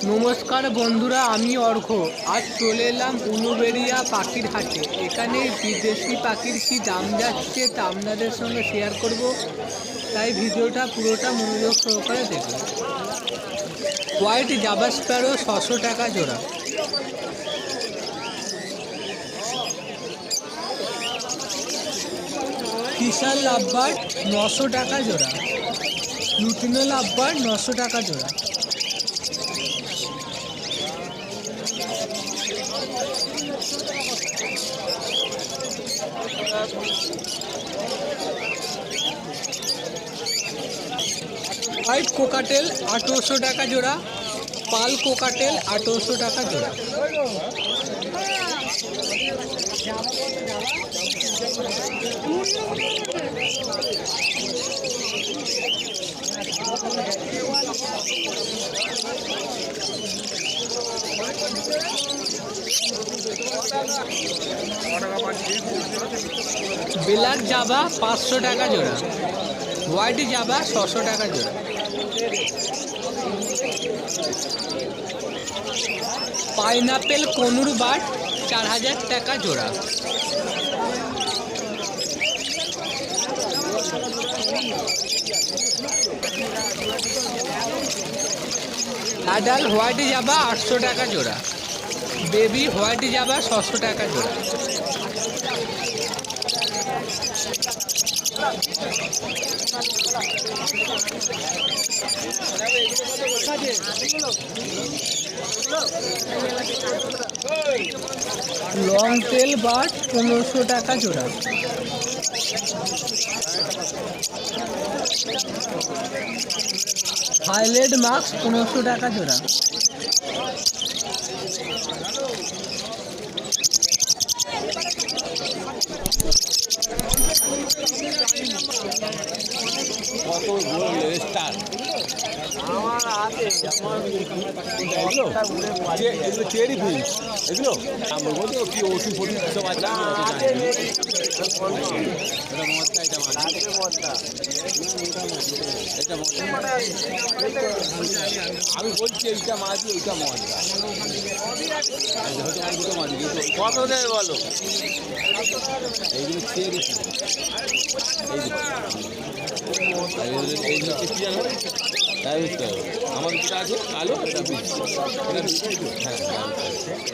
নমস্কার বন্ধুরা, আমি অর্ঘ। আজ চলে এলাম উলুবেরিয়া পাখির হাটে। এখানে বিদেশি পাখির কি দাম যাচ্ছে তা আপনাদের সঙ্গে শেয়ার করব, তাই ভিডিওটা পুরোটা মনোযোগ সহকারে দেখুন। হোয়াইট জাবা স্প্যারো 600 টাকা জোড়া। ফিশার লাভবার্ড 900 টাকা জোড়া। লুটিনো লাভবার্ড 900 টাকা জোড়া। হোয়াইট কোকাটেল 1800 টাকা জোড়া। পাল কোকাটেল 1800 টাকা জোড়া। ব্ল্যাক জাবা 500 টাকা জোড়া। হোয়াইট জাবা 600 টাকা জোড়া। পাইনাপেল কনুর বার্ড 4000 টাকা জোড়া। অ্যাডাল হোয়াইট জাবা 800 টাকা জোড়া। বেবি হোয়াইট জাবা 600 টাকা জোড়া। লং টেল বার্ড 1500 টাকা জোড়া। হাইলাইট মাস্ক 1500 টাকা জোড়া। চেরি ফিস এগুলো আমরা বলতে কি ওষুধ ফটুন সব আছে আমি বলছি এইটা মাছ ওইটা মজা দুটো মাছ কত দেয় বলো এইগুলো চেরি ফিস এইগুলো কি জানো তাই বুঝতে হবে আমার যেটা আছে আলু এটা হ্যাঁ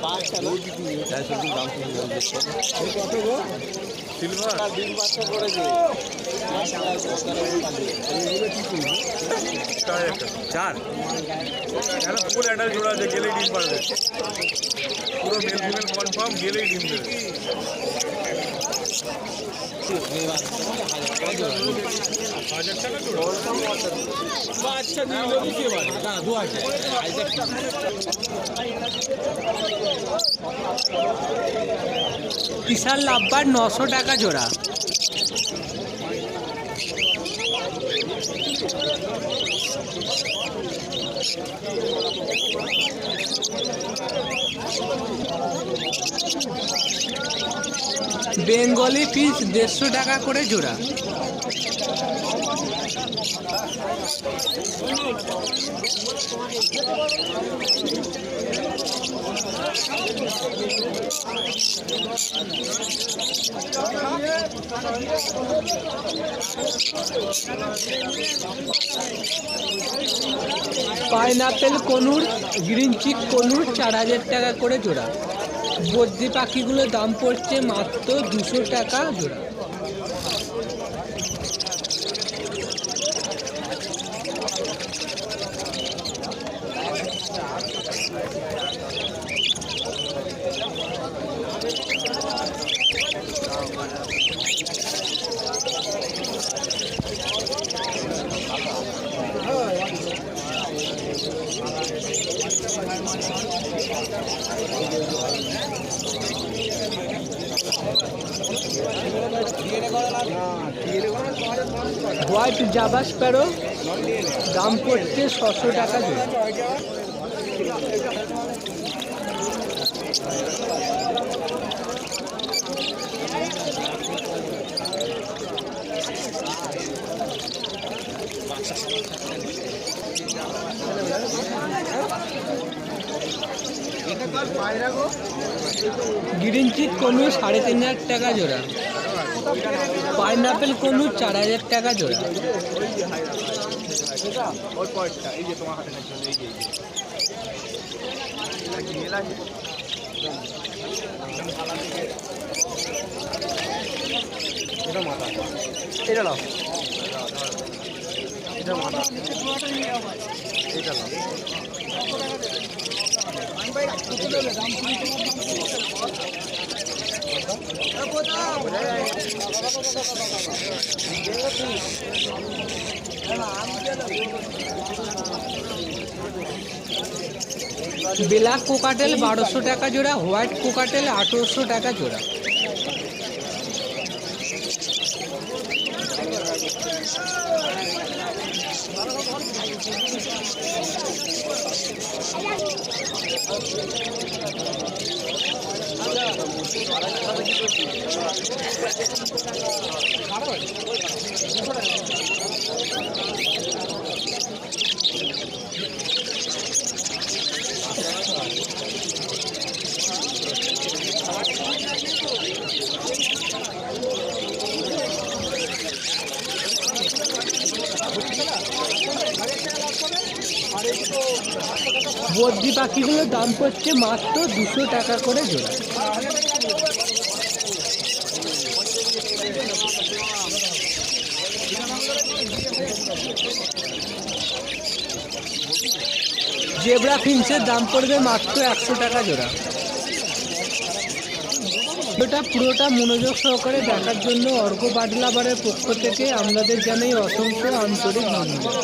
পাঁচটা রোজ তাই সবজি দাম কত গো সিলভার ডিম বাচ্চা করেছে চার পুরো একটা জোড়া আছে গেলেই ডিম পারবে পুরো মেল ফিমেল কনফার্ম গেলেই ডিম দেবে বাচ্চা দিল বুঝতে পারে না 2000 বিশাল লাভবার্ড 900 টাকা জোড়া। বেঙ্গলি ফিশ 150 টাকা করে জোড়া। Pineapple conure green cheek conure 4000 টাকা করে জোড়া। বদ্রি পাখিগুলোর দাম পড়ছে মাত্র 200 টাকা জোড়া। হোয়াইট জাবা স্প্যারো দাম পড়ছে 600 টাকা জোড়া। গ্রিন চিক কনু 3,500 টাকা জোড়া, পাইনাপেল কনু 4,000 টাকা জোড়া। ব্ল্যাক কোকাটেল 1,200 টাকা জোড়া, হোয়াইট কোকাটেল 1,800 টাকা জোড়া। বদ্রি পাখিগুলোর দাম পড়ছে মাত্র 200 টাকা করে জোড়া। জেব্রা ফিন্সের দাম পড়বে মাত্র 100 টাকা জোড়া। এটা পুরোটা মনোযোগ সহকারে দেখার জন্য অর্ঘ বাটলাবারের পক্ষ থেকে আপনাদের জানাই অসংখ্য আন্তরিক ধন্যবাদ।